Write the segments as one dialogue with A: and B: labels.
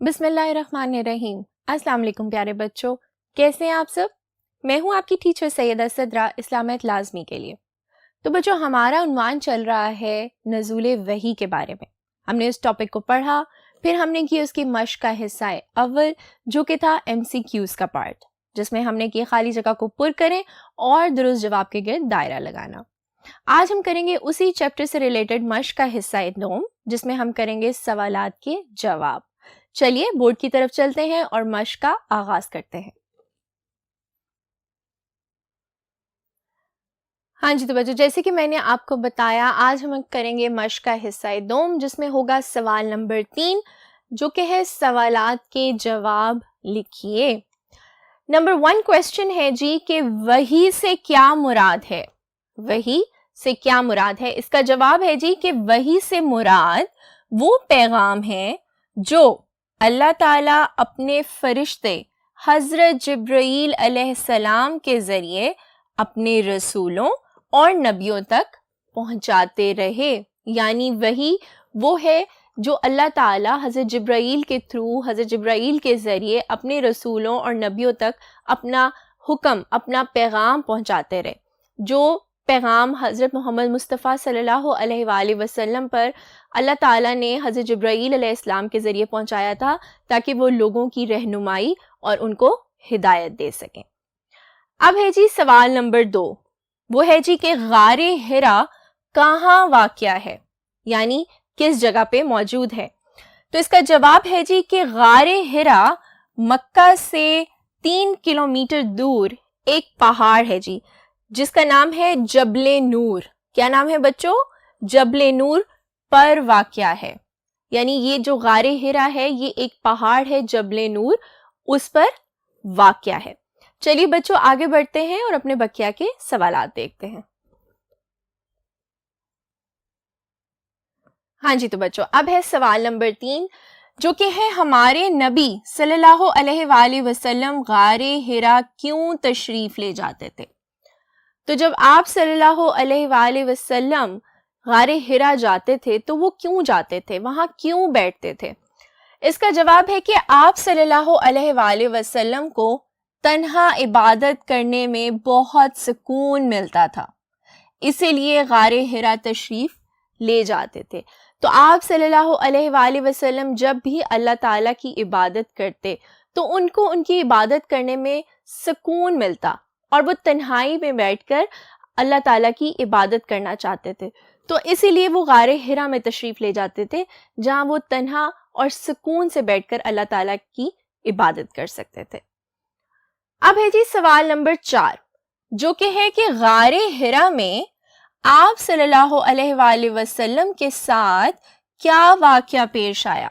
A: بسم اللہ الرحمن الرحیم۔ السلام علیکم پیارے بچوں، کیسے ہیں آپ سب؟ میں ہوں آپ کی ٹیچر سیدہ صدرہ اسلامیت لازمی کے لیے۔ تو بچوں، ہمارا عنوان چل رہا ہے نزول وحی کے بارے میں۔ ہم نے اس ٹاپک کو پڑھا، پھر ہم نے کی اس کی مشق کا حصہ اول جو کہ تھا MCQs کا پارٹ، جس میں ہم نے کی خالی جگہ کو پر کریں اور درست جواب کے گرد دائرہ لگانا۔ آج ہم کریں گے اسی چیپٹر سے ریلیٹڈ مشق کا حصہ نوم، جس میں ہم کریں گے سوالات کے جواب۔ چلیے بورڈ کی طرف چلتے ہیں اور مشق کا آغاز کرتے ہیں۔ ہاں جی، تو بچوں جیسے کہ میں نے آپ کو بتایا، آج ہم کریں گے مشق کا حصہ دوم، جس میں ہوگا سوال نمبر 3 جو کہ ہے سوالات کے جواب لکھیے۔ نمبر 1 کویسچن ہے جی کہ وحی سے کیا مراد ہے؟ وحی سے کیا مراد ہے؟ اس کا جواب ہے جی کہ وحی سے مراد وہ پیغام ہے جو اللہ تعالیٰ اپنے فرشتے حضرت جبرائیل علیہ السلام کے ذریعے اپنے رسولوں اور نبیوں تک پہنچاتے رہے۔ یعنی وحی وہ ہے جو اللہ تعالیٰ حضرت جبرائیل کے تھرو، حضرت جبرائیل کے ذریعے اپنے رسولوں اور نبیوں تک اپنا حکم، اپنا پیغام پہنچاتے رہے، جو پیغام حضرت محمد مصطفیٰ صلی اللہ علیہ وآلہ وسلم پر اللہ تعالیٰ نے حضرت جبرائیل علیہ السلام کے ذریعے پہنچایا تھا تاکہ وہ لوگوں کی رہنمائی اور ان کو ہدایت دے سکیں۔ اب ہے جی سوال نمبر 2، وہ ہے جی کہ غار حرا کہاں واقع ہے، یعنی کس جگہ پہ موجود ہے؟ تو اس کا جواب ہے جی کہ غار حرا مکہ سے 3 کلومیٹر دور ایک پہاڑ ہے جی، جس کا نام ہے جبل نور۔ کیا نام ہے بچوں؟ جبل نور پر واقع ہے۔ یعنی یہ جو غار حرا ہے یہ ایک پہاڑ ہے، جبل نور اس پر واقع ہے۔ چلیے بچوں آگے بڑھتے ہیں اور اپنے بقیہ کے سوالات دیکھتے ہیں۔ ہاں جی، تو بچوں اب ہے سوال نمبر 3 جو کہ ہے ہمارے نبی صلی اللہ علیہ وآلہ وسلم غار حرا کیوں تشریف لے جاتے تھے؟ تو جب آپ صلی اللہ علیہ وآلہ وسلم غار حرا جاتے تھے تو وہ کیوں جاتے تھے، وہاں کیوں بیٹھتے تھے؟ اس کا جواب ہے کہ آپ صلی اللہ علیہ وآلہ وسلم کو تنہا عبادت کرنے میں بہت سکون ملتا تھا، اسی لیے غار حرا تشریف لے جاتے تھے۔ تو آپ صلی اللہ علیہ وآلہ وسلم جب بھی اللہ تعالیٰ کی عبادت کرتے تو ان کو ان کی عبادت کرنے میں سکون ملتا اور وہ تنہائی میں بیٹھ کر اللہ تعالیٰ کی عبادت کرنا چاہتے تھے، تو اسی لیے وہ غار حرا میں تشریف لے جاتے تھے جہاں وہ تنہا اور سکون سے بیٹھ کر اللہ تعالیٰ کی عبادت کر سکتے تھے۔ اب ہے جی سوال نمبر 4 جو کہ ہے کہ غار حرا میں آپ صلی اللہ علیہ وآلہ وسلم کے ساتھ کیا واقعہ پیش آیا؟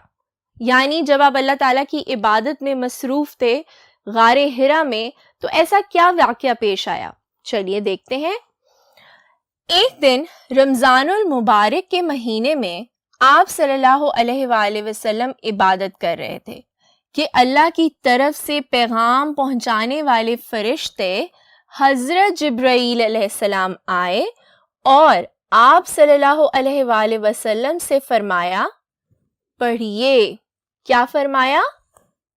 A: یعنی جب آپ اللہ تعالیٰ کی عبادت میں مصروف تھے غار حرا میں تو ایسا کیا واقعہ پیش آیا؟ چلیے دیکھتے ہیں۔ ایک دن رمضان المبارک کے مہینے میں آپ صلی اللہ علیہ وآلہ وسلم عبادت کر رہے تھے کہ اللہ کی طرف سے پیغام پہنچانے والے فرشتے حضرت جبرائیل علیہ السلام آئے اور آپ صلی اللہ علیہ وآلہ وسلم سے فرمایا پڑھیے۔ کیا فرمایا؟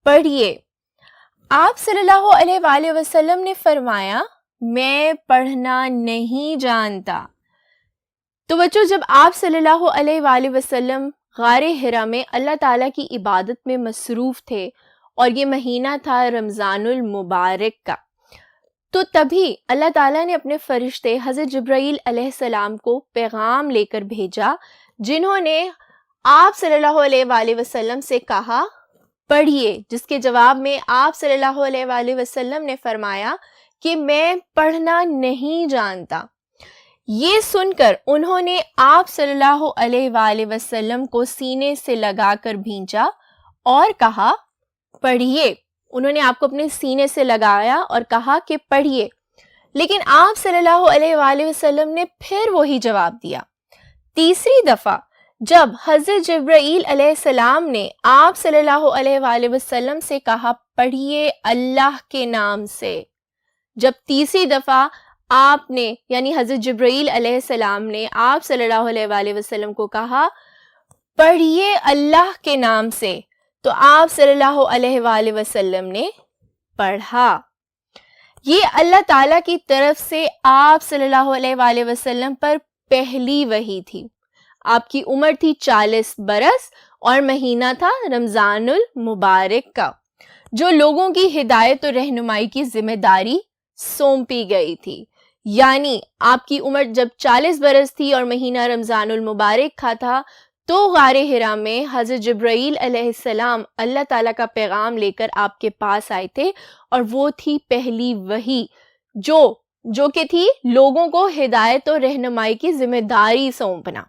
A: پڑھیے۔ آپ صلی اللہ علیہ وآلہ وسلم نے فرمایا میں پڑھنا نہیں جانتا۔ تو بچوں جب آپ صلی اللہ علیہ وآلہ وسلم غار حرا میں اللہ تعالیٰ کی عبادت میں مصروف تھے اور یہ مہینہ تھا رمضان المبارک کا، تو تبھی اللہ تعالیٰ نے اپنے فرشتے حضرت جبرائیل علیہ السلام کو پیغام لے کر بھیجا، جنہوں نے آپ صلی اللہ علیہ وآلہ وسلم سے کہا پڑھیے، جس کے جواب میں آپ صلی اللہ علیہ وآلہ وسلم نے فرمایا کہ میں پڑھنا نہیں جانتا۔ یہ سن کر انہوں نے آپ صلی اللہ علیہ وآلہ وسلم کو سینے سے لگا کر بھینچا اور کہا پڑھیے۔ انہوں نے آپ کو اپنے سینے سے لگایا اور کہا کہ پڑھیے، لیکن آپ صلی اللہ علیہ وآلہ وسلم نے پھر وہی جواب دیا۔ تیسری دفعہ جب حضرت جبرائیل علیہ السلام نے آپ صلی اللہ علیہ وآلہ وسلم سے کہا پڑھیے اللہ کے نام سے، جب تیسری دفعہ آپ نے یعنی حضرت جبرائیل علیہ السلام نے آپ صلی اللہ علیہ وآلہ وسلم کو کہا پڑھیے اللہ کے نام سے، تو آپ صلی اللہ علیہ وآلہ وسلم نے پڑھا. یہ اللہ تعالیٰ کی طرف سے آپ صلی اللہ علیہ وآلہ وسلم پر پہلی وحی تھی. آپ کی عمر تھی 40 برس اور مہینہ تھا رمضان المبارک کا، جو لوگوں کی ہدایت و رہنمائی کی ذمہ داری سونپی گئی تھی. یعنی آپ کی عمر جب 40 برس تھی اور مہینہ رمضان المبارک کا تھا تو غار حرا میں حضرت جبرائیل علیہ السلام اللہ تعالیٰ کا پیغام لے کر آپ کے پاس آئے تھے، اور وہ تھی پہلی وحی جو کہ تھی لوگوں کو ہدایت و رہنمائی کی ذمہ داری سونپنا.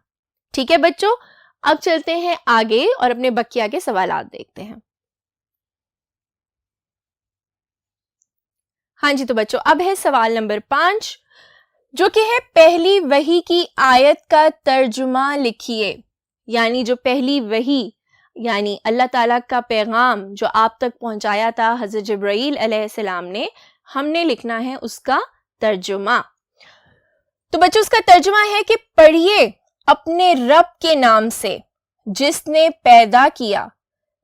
A: ٹھیک ہے بچوں، اب چلتے ہیں آگے اور اپنے بقیہ کے سوالات دیکھتے ہیں. ہاں جی، تو بچوں اب ہے سوال نمبر 5 جو کہ ہے پہلی وحی کی آیت کا ترجمہ لکھیے. یعنی جو پہلی وحی یعنی اللہ تعالیٰ کا پیغام جو آپ تک پہنچایا تھا حضرت جبرائیل علیہ السلام نے، ہم نے لکھنا ہے اس کا ترجمہ. تو بچوں اس کا ترجمہ ہے کہ پڑھیے اپنے رب کے نام سے جس نے پیدا کیا،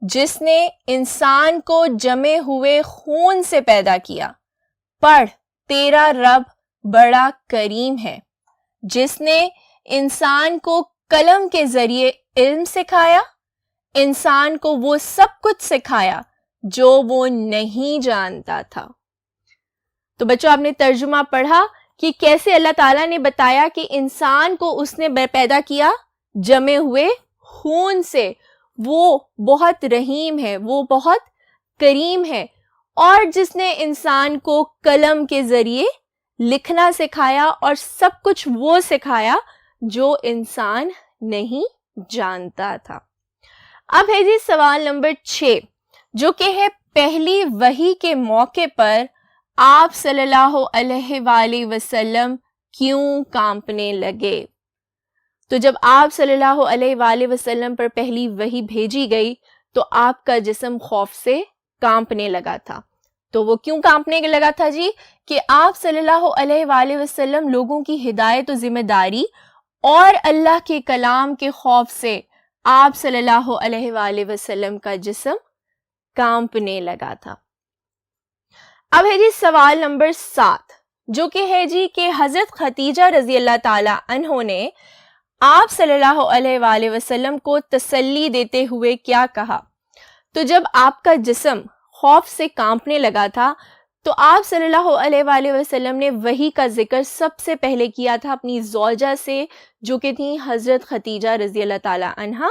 A: جس نے انسان کو جمے ہوئے خون سے پیدا کیا. پڑھ، تیرا رب بڑا کریم ہے، جس نے انسان کو قلم کے ذریعے علم سکھایا، انسان کو وہ سب کچھ سکھایا جو وہ نہیں جانتا تھا. تو بچوں آپ نے ترجمہ پڑھا کہ کیسے اللہ تعالیٰ نے بتایا کہ انسان کو اس نے پیدا کیا جمے ہوئے خون سے. وہ بہت رحیم ہے، وہ بہت کریم ہے، اور جس نے انسان کو قلم کے ذریعے لکھنا سکھایا اور سب کچھ وہ سکھایا جو انسان نہیں جانتا تھا. اب ہے جی سوال نمبر 6 جو کہ ہے پہلی وحی کے موقع پر آپ صلی اللہ علیہ وآلہ وسلم کیوں کانپنے لگے. تو جب آپ صلی اللہ علیہ وآلہ وسلم پر پہلی وحی بھیجی گئی تو آپ کا جسم خوف سے کانپنے لگا تھا. تو وہ کیوں کانپنے لگا تھا جی؟ کہ آپ صلی اللہ علیہ وآلہ وسلم لوگوں کی ہدایت و ذمہ داری اور اللہ کے کلام کے خوف سے آپ صلی اللہ علیہ وآلہ وسلم کا جسم کانپنے لگا تھا. اب ہے جی سوال نمبر 7 جو کہ ہے جی کہ حضرت خدیجہ رضی اللہ تعالی عنہ نے آپ صلی اللہ علیہ وآلہ وسلم کو تسلی دیتے ہوئے کیا کہا. تو جب آپ کا جسم خوف سے کانپنے لگا تھا تو آپ صلی اللہ علیہ وآلہ وسلم نے وحی کا ذکر سب سے پہلے کیا تھا اپنی زوجہ سے جو کہ تھیں حضرت خدیجہ رضی اللہ تعالی عنہا.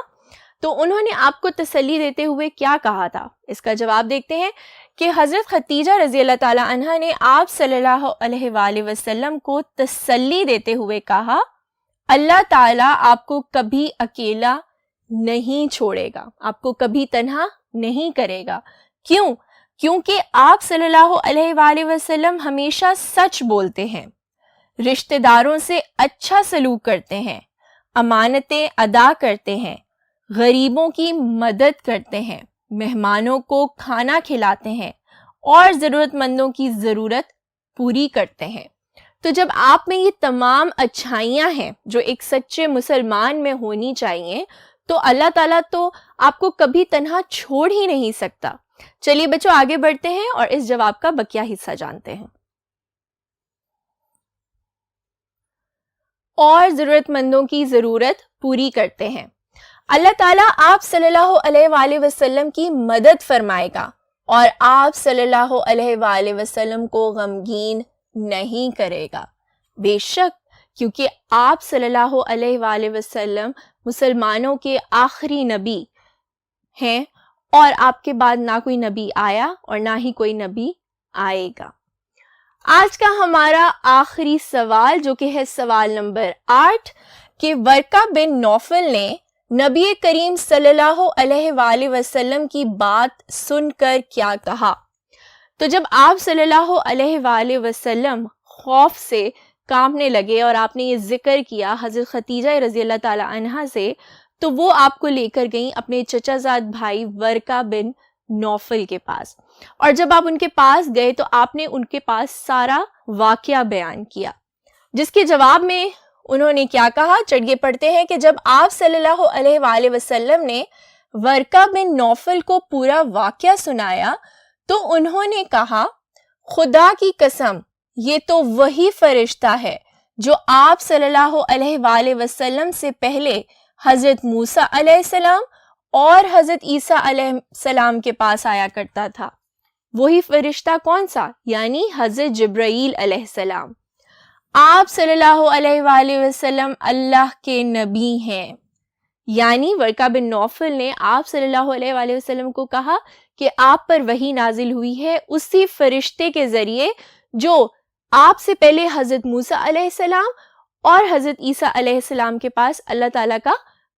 A: تو انہوں نے آپ کو تسلی دیتے ہوئے کیا کہا تھا؟ اس کا جواب دیکھتے ہیں کہ حضرت خدیجہ رضی اللہ تعالی عنہا نے آپ صلی اللہ علیہ وآلہ وسلم کو تسلی دیتے ہوئے کہا اللہ تعالیٰ آپ کو کبھی اکیلا نہیں چھوڑے گا، آپ کو کبھی تنہا نہیں کرے گا. کیوں؟ کیونکہ آپ صلی اللہ علیہ وآلہ وسلم ہمیشہ سچ بولتے ہیں، رشتہ داروں سے اچھا سلوک کرتے ہیں، امانتیں ادا کرتے ہیں، غریبوں کی مدد کرتے ہیں، مہمانوں کو کھانا کھلاتے ہیں اور ضرورت مندوں کی ضرورت پوری کرتے ہیں. تو جب آپ میں یہ تمام اچھائیاں ہیں جو ایک سچے مسلمان میں ہونی چاہیے تو اللہ تعالیٰ تو آپ کو کبھی تنہا چھوڑ ہی نہیں سکتا. چلیے بچوں آگے بڑھتے ہیں اور اس جواب کا بقیہ حصہ جانتے ہیں. اور ضرورت مندوں کی ضرورت پوری کرتے ہیں. اللہ تعالیٰ آپ صلی اللہ علیہ وآلہ وسلم کی مدد فرمائے گا اور آپ صلی اللہ علیہ وآلہ وسلم کو غمگین نہیں کرے گا. بے شک کیونکہ آپ صلی اللہ علیہ وآلہ وسلم مسلمانوں کے آخری نبی ہیں اور آپ کے بعد نہ کوئی نبی آیا اور نہ ہی کوئی نبی آئے گا. آج کا ہمارا آخری سوال جو کہ ہے سوال نمبر 8 کہ ورقہ بن نوفل نے نبی کریم صلی اللہ علیہ وآلہ وسلم کی بات سن کر کیا کہا. تو جب آپ صلی اللہ علیہ وآلہ وسلم خوف سے کانپنے لگے اور آپ نے یہ ذکر کیا حضرت خدیجہ رضی اللہ تعالی عنہا سے تو وہ آپ کو لے کر گئیں اپنے چچا زاد بھائی ورقہ بن نوفل کے پاس. اور جب آپ ان کے پاس گئے تو آپ نے ان کے پاس سارا واقعہ بیان کیا جس کے جواب میں انہوں نے کیا کہا. چلیے پڑھتے ہیں کہ جب آپ صلی اللہ علیہ وآلہ وسلم نے ورقہ بن نوفل کو پورا واقعہ سنایا تو انہوں نے کہا خدا کی قسم یہ تو وہی فرشتہ ہے جو آپ صلی اللہ علیہ وآلہ وسلم سے پہلے حضرت موسیٰ علیہ السلام اور حضرت عیسیٰ علیہ السلام کے پاس آیا کرتا تھا۔ وہی فرشتہ کون سا؟ یعنی حضرت جبرائیل علیہ السلام۔ آپ صلی اللہ علیہ وآلہ وسلم اللہ کے نبی ہیں۔ یعنی ورقہ بن نوفل نے آپ صلی اللہ علیہ وآلہ وسلم کو کہا کہ آپ پر وحی نازل ہوئی ہے اسی فرشتے کے ذریعے جو آپ سے پہلے حضرت موسیٰ علیہ السلام اور حضرت عیسیٰ علیہ السلام کے پاس اللہ تعالیٰ کا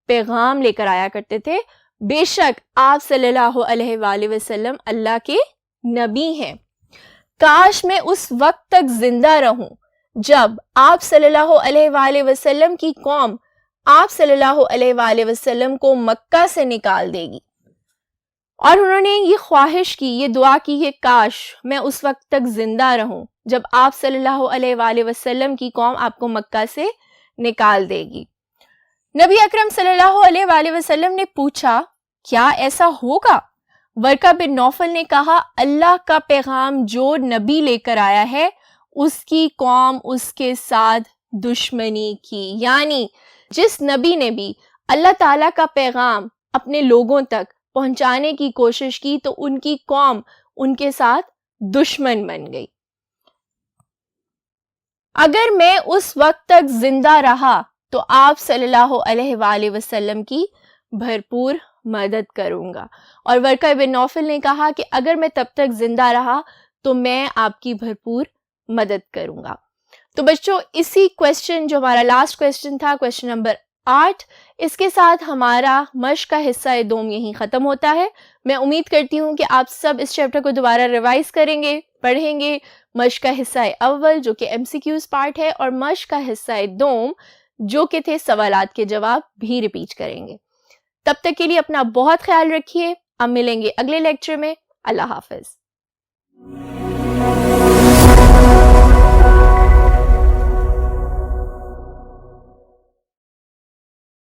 A: پیغام لے کر آیا کرتے تھے۔ بے شک آپ صلی اللہ علیہ وآلہ وسلم اللہ کے نبی ہیں۔ کاش میں اس وقت تک زندہ رہوں جب آپ صلی اللہ علیہ وآلہ وسلم کی قوم آپ صلی اللہ علیہ وآلہ وسلم کو مکہ سے نکال دے گی، اور انہوں نے یہ خواہش کی، یہ دعا کی کہ کاش میں اس وقت تک زندہ رہوں جب آپ صلی اللہ علیہ وآلہ وسلم کی قوم آپ کو مکہ سے نکال دے گی۔ نبی اکرم صلی اللہ علیہ وآلہ وسلم نے پوچھا کیا ایسا ہوگا؟ ورقہ بن نوفل نے کہا اللہ کا پیغام جو نبی لے کر آیا ہے اس کی قوم اس کے ساتھ دشمنی کی، یعنی جس نبی نے بھی اللہ تعالیٰ کا پیغام اپنے لوگوں تک پہنچانے کی کوشش کی تو ان کی قوم ان کے ساتھ دشمن بن گئی۔ اگر میں اس وقت تک زندہ رہا تو آپ صلی اللہ علیہ وآلہ وسلم کی بھرپور مدد کروں گا، اور ورقہ بن نوفل نے کہا کہ اگر میں تب تک زندہ رہا تو میں آپ کی بھرپور مدد کروں گا۔ تو بچوں اسی کویسچن جو ہمارا لاسٹ کویسچن تھا، کویسچن نمبر 8، اس کے ساتھ ہمارا مشق کا حصہ دوم یہیں ختم ہوتا ہے۔ میں امید کرتی ہوں کہ آپ سب اس چیپٹر کو دوبارہ ریوائز کریں گے، پڑھیں گے۔ مشق کا حصہ اول جو کہ MCQs پارٹ ہے، اور مشق کا حصہ دوم جو کہ تھے سوالات کے جواب بھی ریپیٹ کریں گے۔ تب تک کے لیے اپنا بہت خیال رکھیے، اب ملیں گے اگلے لیکچر میں۔ اللہ حافظ۔